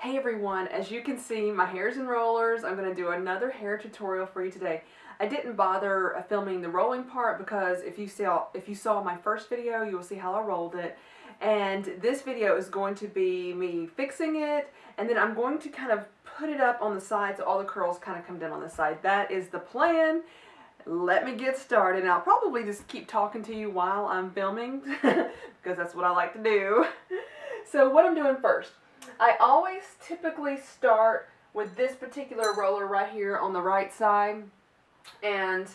Hey everyone, as you can see, my hair's in rollers. I'm going to do another hair tutorial for you today. I didn't bother filming the rolling part because if you saw my first video, you will see how I rolled it. And this video is going to be me fixing it, and then I'm going to kind of put it up on the side so all the curls kind of come down on the side. That is the plan. Let me get started, and I'll probably just keep talking to you while I'm filming because that's what I like to do. So what I'm doing first, I always typically start with this particular roller right here on the right side, and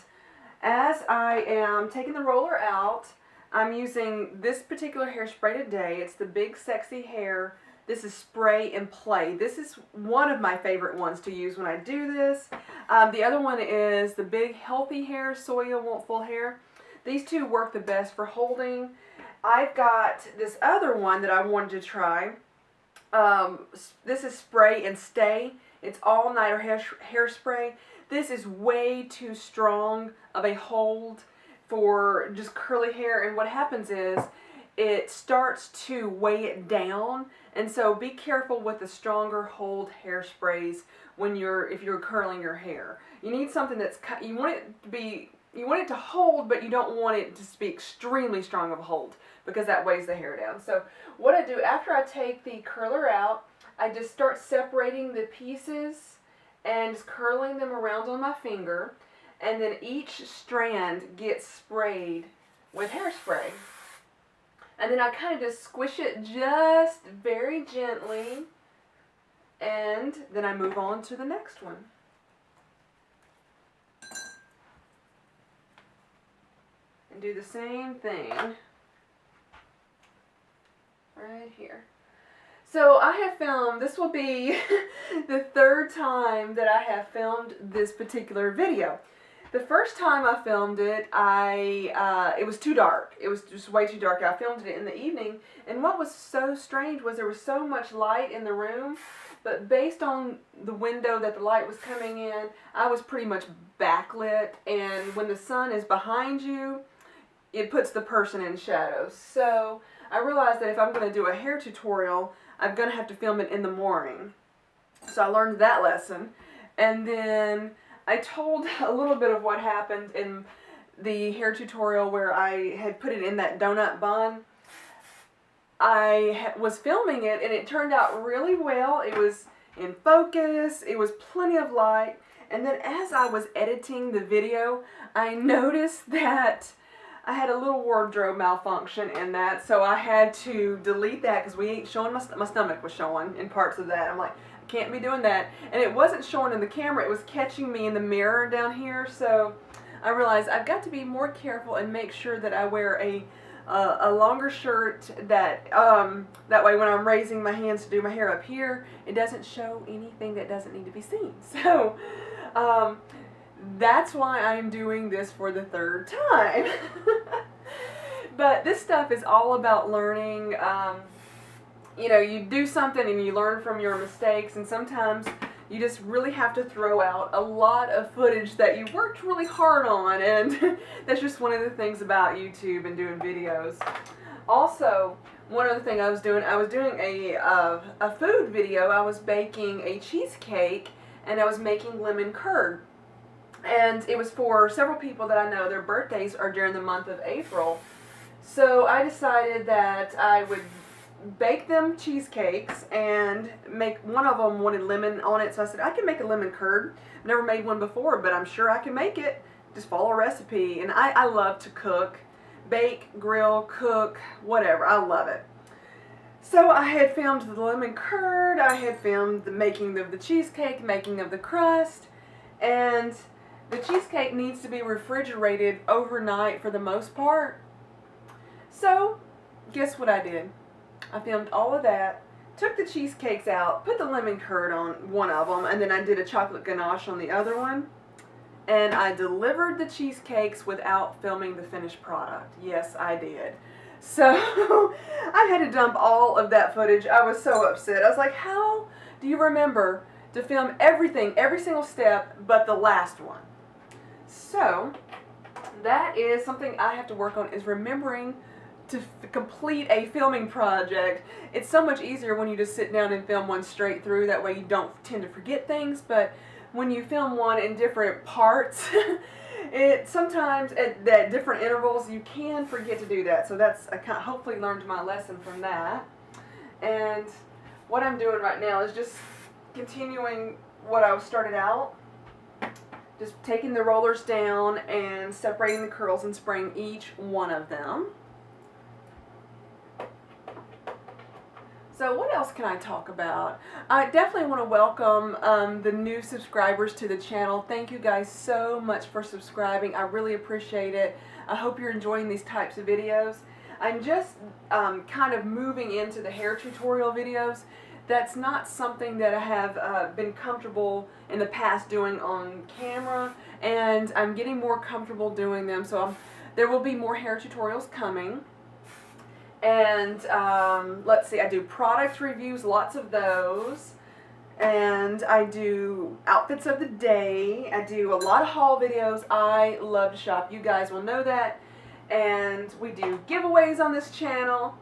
as I am taking the roller out, I'm using this particular hairspray today. It's the Big Sexy Hair. This is Spray and Play. This is one of my favorite ones to use when I do this. The other one is the Big Healthy Hair, Soya Want Full Hair. These two work the best for holding. I've got this other one that I wanted to try. This is Spray and Stay. It's all-nighter hairspray. This is way too strong of a hold for just curly hair, and what happens is it starts to weigh it down, and so be careful with the stronger hold hairsprays when if you're curling your hair. You need something that's, you want it to hold, but you don't want it to be extremely strong of a hold because that weighs the hair down. So what I do after I take the curler out, I just start separating the pieces and just curling them around on my finger, and then each strand gets sprayed with hairspray. And then I kind of just squish it just very gently, and then I move on to the next one. And do the same thing right here. So I have filmed, this will be the third time that I have filmed this particular video. The first time I filmed it, it was too dark. It was just way too dark. I filmed it in the evening, and what was so strange was there was so much light in the room, but based on the window that the light was coming in, I was pretty much backlit, and when the sun is behind you, it puts the person in shadows. So I realized that if I'm going to do a hair tutorial, I'm going to have to film it in the morning. So I learned that lesson, and then I told a little bit of what happened in the hair tutorial where I had put it in that donut bun. I was filming it and it turned out really well. It was in focus, it was plenty of light, and then as I was editing the video, I noticed that I had a little wardrobe malfunction in that, so I had to delete that because we ain't showing, my stomach was showing in parts of that. I'm like, can't be doing that, and it wasn't showing in the camera, it was catching me in the mirror down here. So I realized I've got to be more careful and make sure that I wear a longer shirt that that way when I'm raising my hands to do my hair up here, it doesn't show anything that doesn't need to be seen. So that's why I'm doing this for the third time. But this stuff is all about learning. You know, you do something and you learn from your mistakes, and sometimes you just really have to throw out a lot of footage that you worked really hard on, and that's just one of the things about YouTube and doing videos. Also, one other thing I was doing a food video. I was baking a cheesecake, and I was making lemon curd. And it was for several people that I know, their birthdays are during the month of April. So I decided that I would bake them cheesecakes, and one of them wanted lemon on it, so I said I can make a lemon curd. I've never made one before, but I'm sure I can make it. Just follow a recipe, and I love to cook, bake, grill, cook, whatever. I love it. So I had filmed the lemon curd, I had filmed the making of the cheesecake, making of the crust, and the cheesecake needs to be refrigerated overnight for the most part. So guess what I did? I filmed all of that, took the cheesecakes out, put the lemon curd on one of them, and then I did a chocolate ganache on the other one. And I delivered the cheesecakes without filming the finished product. Yes, I did. So I had to dump all of that footage. I was so upset. I was like, how do you remember to film everything, every single step, but the last one? So that is something I have to work on, is remembering to complete a filming project. It's so much easier when you just sit down and film one straight through. That way you don't tend to forget things. But when you film one in different parts, it sometimes at different intervals you can forget to do that. So that's I hopefully learned my lesson from that. And what I'm doing right now is just continuing what I started out. Just taking the rollers down and separating the curls and spraying each one of them. So what else can I talk about? I definitely want to welcome the new subscribers to the channel. Thank you guys so much for subscribing. I really appreciate it. I hope you're enjoying these types of videos. I'm just kind of moving into the hair tutorial videos. That's not something that I have been comfortable in the past doing on camera, and I'm getting more comfortable doing them. So there will be more hair tutorials coming. And let's see, I do product reviews, lots of those. And I do outfits of the day. I do a lot of haul videos. I love to shop. You guys will know that. And we do giveaways on this channel.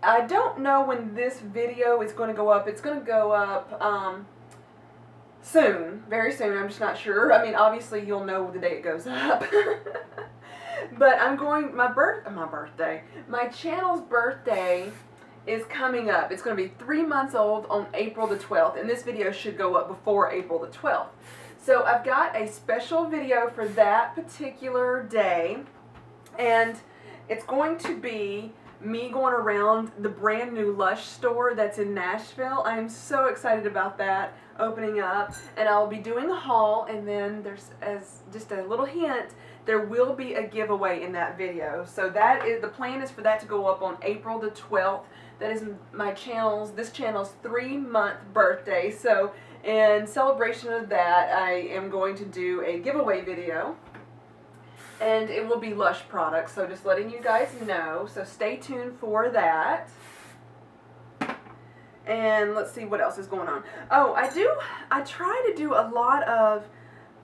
I don't know when this video is going to go up. It's going to go up soon, very soon. I'm just not sure. I mean, obviously you'll know the day it goes up. But I'm going, my channel's birthday is coming up. It's going to be 3 months old on April the 12th, and this video should go up before April the 12th. So I've got a special video for that particular day, and it's going to be me going around the brand new Lush store that's in Nashville. I'm so excited about that opening up, and I'll be doing a haul, and then there's, as just a little hint, there will be a giveaway in that video. So that is, the plan is for that to go up on April the 12th. That is this channel's 3-month birthday. So in celebration of that, I am going to do a giveaway video. And it will be Lush products, so just letting you guys know. So stay tuned for that. And let's see what else is going on. Oh, I try to do a lot of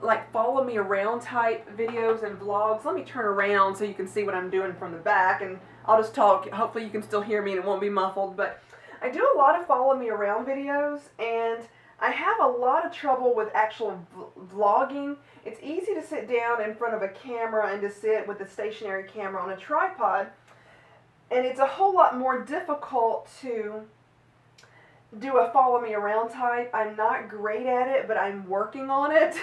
like follow me around type videos and vlogs. Let me turn around so you can see what I'm doing from the back, and I'll just talk. Hopefully you can still hear me and it won't be muffled. But I do a lot of follow me around videos, and I have a lot of trouble with actual vlogging. It's easy to sit down in front of a camera and to sit with a stationary camera on a tripod, and it's a whole lot more difficult to do a follow me around type. I'm not great at it, but I'm working on it,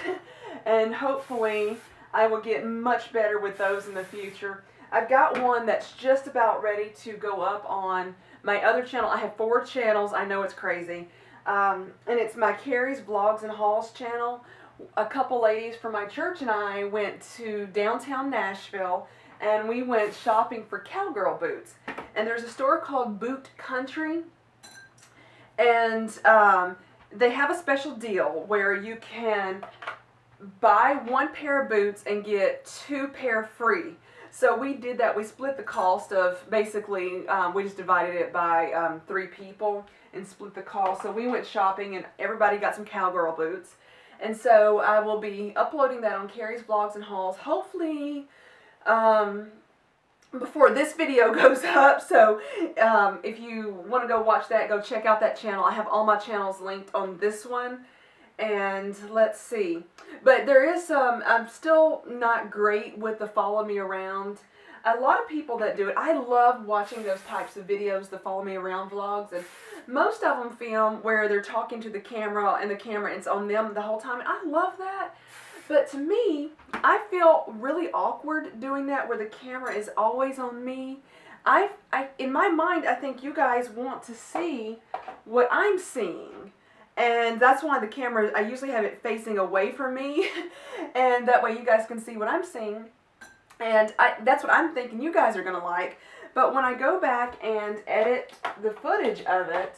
and hopefully I will get much better with those in the future. I've got one that's just about ready to go up on my other channel. I have 4 channels. I know it's crazy. And it's my Careys Vlogs and Hauls channel. A couple ladies from my church and I went to downtown Nashville, and we went shopping for cowgirl boots. And there's a store called Boot Country, and they have a special deal where you can buy 1 pair of boots and get 2 pair free. So we did that. We split the cost of, basically, we just divided it by 3 people and split the cost. So we went shopping and everybody got some cowgirl boots. And so I will be uploading that on Careys Vlogs and Hauls, hopefully before this video goes up. So if you want to go watch that, go check out that channel. I have all my channels linked on this one. And let's see. But there is some, I'm still not great with the follow me around. A lot of people that do it, I love watching those types of videos, the follow me around vlogs, and most of them film where they're talking to the camera and the camera is on them the whole time, and I love that. But to me, I feel really awkward doing that where the camera is always on me. In my mind, I think you guys want to see what I'm seeing. And that's why the camera, I usually have it facing away from me, and that way you guys can see what I'm seeing. And that's what I'm thinking you guys are going to like. But when I go back and edit the footage of it,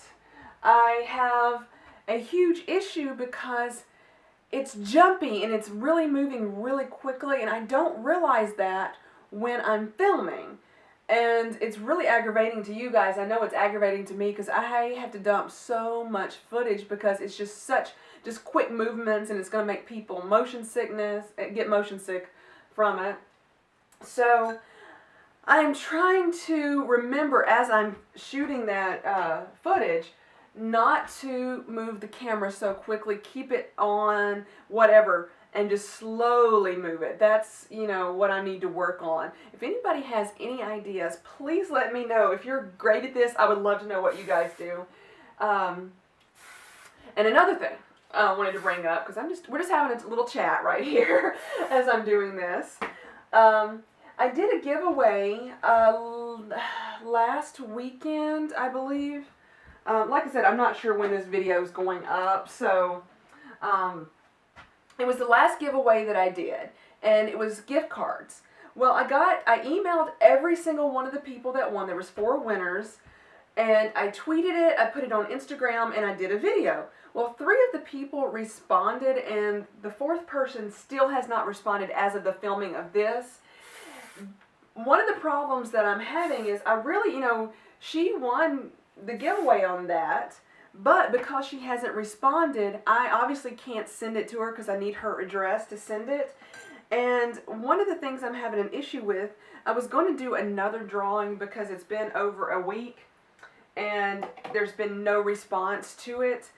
I have a huge issue because it's jumpy and it's really moving really quickly, and I don't realize that when I'm filming. And it's really aggravating to you guys. I know it's aggravating to me because I have to dump so much footage because it's just just quick movements, and it's going to make people get motion sick from it. So I'm trying to remember as I'm shooting that footage not to move the camera so quickly. Keep it on whatever and just slowly move it. That's, you know, what I need to work on. If anybody has any ideas, please let me know. If you're great at this, I would love to know what you guys do. And another thing I wanted to bring up, because we're just having a little chat right here as I'm doing this. I did a giveaway last weekend, I believe. Like I said, I'm not sure when this video is going up, so it was the last giveaway that I did, and it was gift cards. Well, I emailed every single one of the people that won. There was 4 winners, and I tweeted it, I put it on Instagram, and I did a video. Well, 3 of the people responded, and the 4th person still has not responded as of the filming of this. One of the problems that I'm having is I really, you know, she won the giveaway on that, but because she hasn't responded, I obviously can't send it to her because I need her address to send it. And one of the things I'm having an issue with, I was going to do another drawing because it's been over a week and there's been no response to it.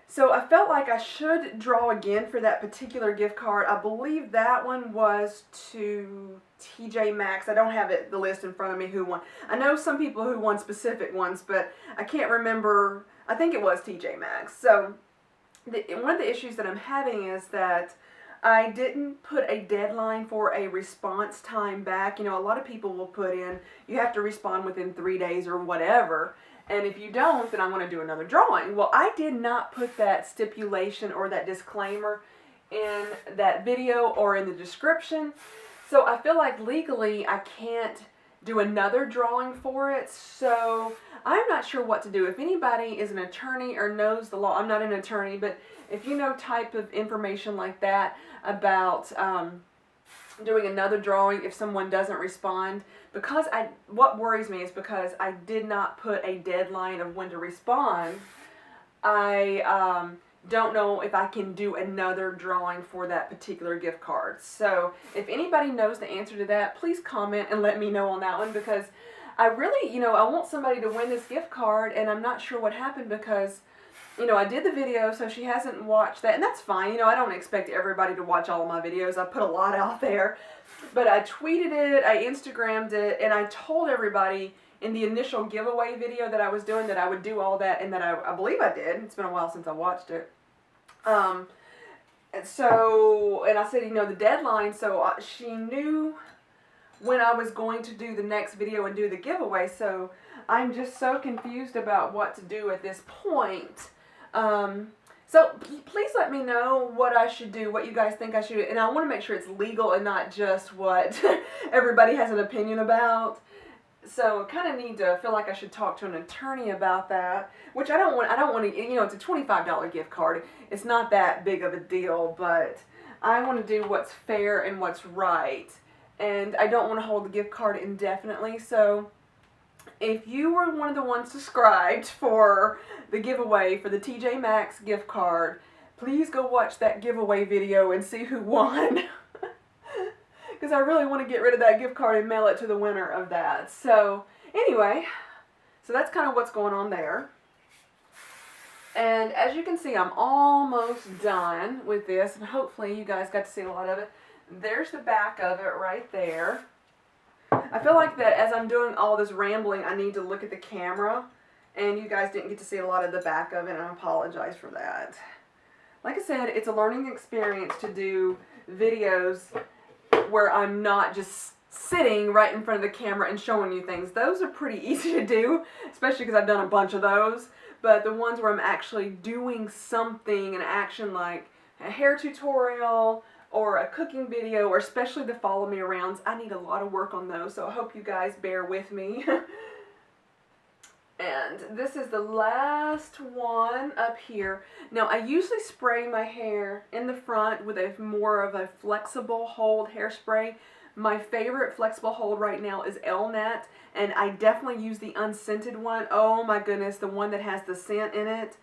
So I felt like I should draw again for that particular gift card. I believe that one was to TJ Maxx. I don't have the list in front of me who won. I know some people who won specific ones, but I can't remember. I think it was TJ Maxx. So one of the issues that I'm having is that I didn't put a deadline for a response time back. You know, a lot of people will put in, you have to respond within 3 days or whatever. And if you don't, then I'm going to do another drawing. Well, I did not put that stipulation or that disclaimer in that video or in the description. So I feel like legally I can't do another drawing for it. So I'm not sure what to do. If anybody is an attorney or knows the law, I'm not an attorney, but if you know type of information like that about doing another drawing if someone doesn't respond, because what worries me is because I did not put a deadline of when to respond, I don't know if I can do another drawing for that particular gift card. So if anybody knows the answer to that, please comment and let me know on that one, because I really, you know, I want somebody to win this gift card, and I'm not sure what happened because, you know, I did the video, so she hasn't watched that, and that's fine. You know, I don't expect everybody to watch all of my videos. I put a lot out there. But I tweeted it, I Instagrammed it, and I told everybody in the initial giveaway video that I was doing that I would do all that, and that I believe I did. It's been a while since I watched it. And I said, you know, the deadline, so she knew when I was going to do the next video and do the giveaway, so I'm just so confused about what to do at this point. So please let me know what I should do, what you guys think I should do, and I want to make sure it's legal and not just what everybody has an opinion about. So I kind of need to feel like I should talk to an attorney about that, which I don't want to, you know, it's a $25 gift card. It's not that big of a deal, but I want to do what's fair and what's right, and I don't want to hold the gift card indefinitely. So if you were one of the ones subscribed for the giveaway for the TJ Maxx gift card, please go watch that giveaway video and see who won. Because I really want to get rid of that gift card and mail it to the winner of that. So anyway, so that's kind of what's going on there. And as you can see, I'm almost done with this, and hopefully you guys got to see a lot of it. There's the back of it right there. I feel like that as I'm doing all this rambling, I need to look at the camera, and you guys didn't get to see a lot of the back of it, and I apologize for that. Like I said, it's a learning experience to do videos where I'm not just sitting right in front of the camera and showing you things. Those are pretty easy to do, especially because I've done a bunch of those. But the ones where I'm actually doing something, an action like a hair tutorial or a cooking video, or especially the follow me arounds, I need a lot of work on those, so I hope you guys bear with me. And this is the last one up here. Now I usually spray my hair in the front with a more of a flexible hold hairspray. My favorite flexible hold right now is Elnat, and I definitely use the unscented one. Oh my goodness, the one that has the scent in it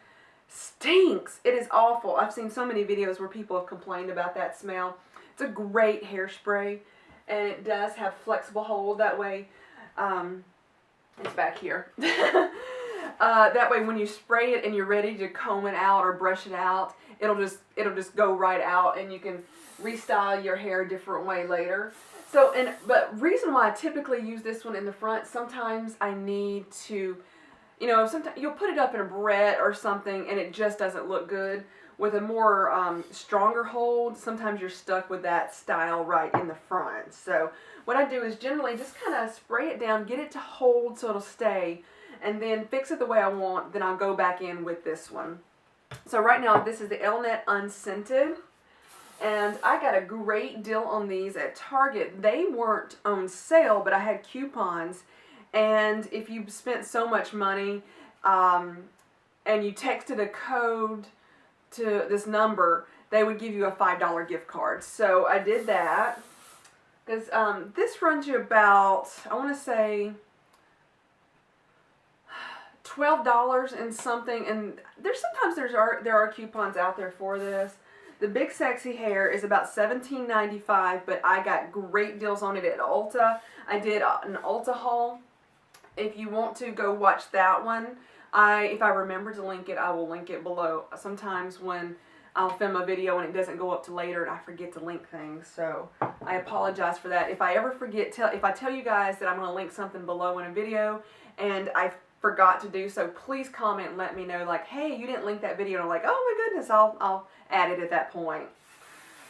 stinks. It is awful. I've seen so many videos where people have complained about that smell. It's a great hairspray, and it does have flexible hold. That way It's back here. That way when you spray it and you're ready to comb it out or brush it out, it'll just go right out, and you can restyle your hair a different way later. So, but reason why I typically use this one in the front, sometimes I need to, you know, sometimes you'll put it up in a barrette or something and it just doesn't look good. With a more stronger hold, sometimes you're stuck with that style right in the front. So what I do is generally just kind of spray it down, get it to hold so it'll stay, and then fix it the way I want. Then I'll go back in with this one. So right now this is the Elnet Unscented, and I got a great deal on these at Target. They weren't on sale, but I had coupons, and if you spent so much money and you texted a code to this number, they would give you a $5 gift card. So I did that, because this runs you about, I want to say, $12 and something, and sometimes there are coupons out there for this. The Big Sexy Hair is about $17.95, but I got great deals on it at Ulta. I did an Ulta haul. If you want to go watch that one, if I remember to link it, I will link it below. Sometimes when I'll film a video and it doesn't go up to later and I forget to link things, so I apologize for that. If I ever forget, if I tell you guys that I'm going to link something below in a video and I forgot to do so, please comment and let me know, like, hey, you didn't link that video, and I'm like, oh my goodness, I'll add it at that point.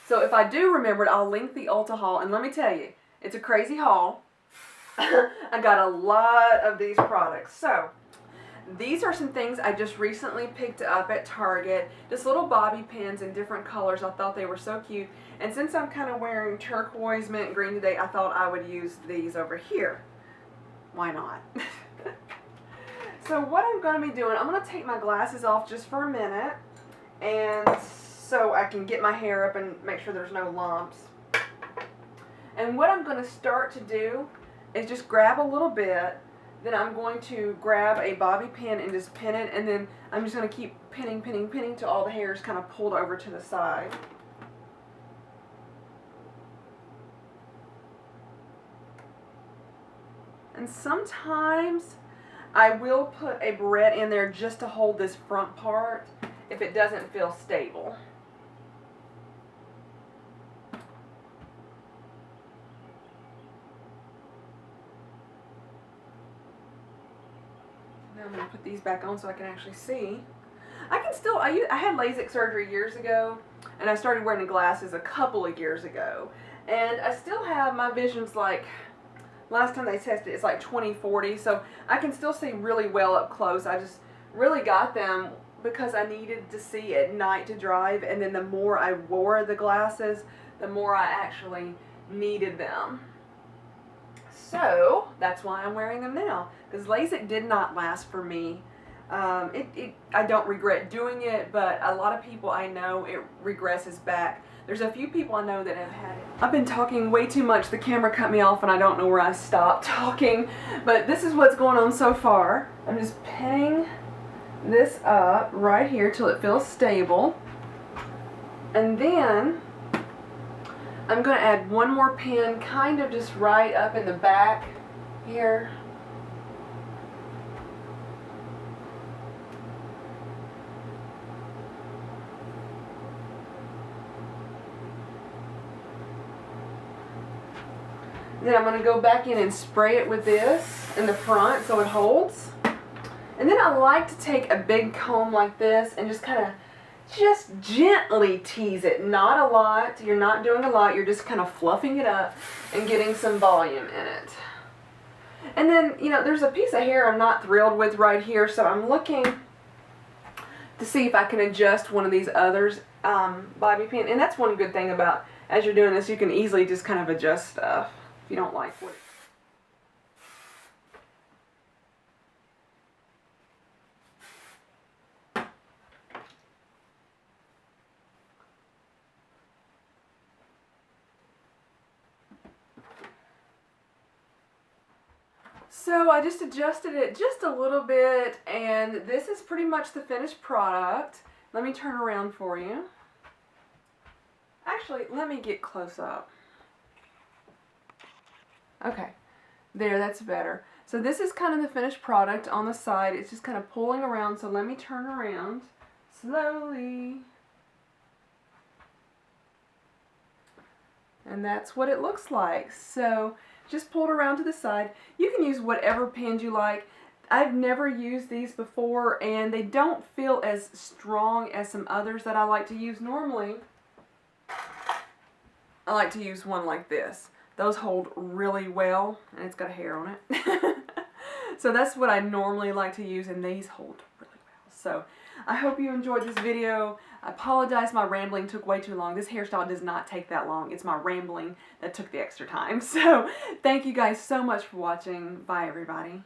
So if I do remember it, I'll link the Ulta haul, and let me tell you, it's a crazy haul. I got a lot of these products. So these are some things I just recently picked up at Target. Just little bobby pins in different colors. I thought they were so cute. And since I'm kind of wearing turquoise, mint green today, I thought I would use these over here. Why not? So what I'm going to be doing, I'm going to take my glasses off just for a minute, and so I can get my hair up and make sure there's no lumps. And what I'm going to start to do is just grab a little bit, then I'm going to grab a bobby pin and just pin it, and then I'm just going to keep pinning till all the hair is kind of pulled over to the side. And sometimes I will put a barrette in there just to hold this front part if it doesn't feel stable. Now I'm going to put these back on so I can actually see. I had LASIK surgery years ago, and I started wearing glasses a couple of years ago. And I still have my vision's like, last time they tested it's like 20/40, so I can still see really well up close. I just really got them because I needed to see at night to drive, and then the more I wore the glasses, the more I actually needed them. So that's why I'm wearing them now, because LASIK did not last for me. I don't regret doing it, but a lot of people I know, it regresses back. There's a few people I know that have had it. I've been talking way too much. The camera cut me off and I don't know where I stopped talking. But this is what's going on so far. I'm just pinning this up right here till it feels stable. And then I'm going to add one more pin kind of just right up in the back here. Then I'm going to go back in and spray it with this in the front so it holds. And then I like to take a big comb like this and just kind of just gently tease it. Not a lot. You're not doing a lot. You're just kind of fluffing it up and getting some volume in it. And then, you know, there's a piece of hair I'm not thrilled with right here, so I'm looking to see if I can adjust one of these others, bobby pin. And that's one good thing about, as you're doing this, you can easily just kind of adjust stuff if you don't like what. So I just adjusted it just a little bit, and this is pretty much the finished product. Let me turn around for you. Actually, let me get close up. Okay, There, that's better. So this is kind of the finished product on the side. It's just kind of pulling around, so let me turn around slowly. And that's what it looks like. So just pull it around to the side. You can use whatever pins you like. I've never used these before, and they don't feel as strong as some others that I like to use normally. I like to use one like this. Those hold really well, and it's got a hair on it. So that's what I normally like to use, and these hold really well. So I hope you enjoyed this video. I apologize, my rambling took way too long. This hairstyle does not take that long. It's my rambling that took the extra time. So thank you guys so much for watching. Bye, everybody.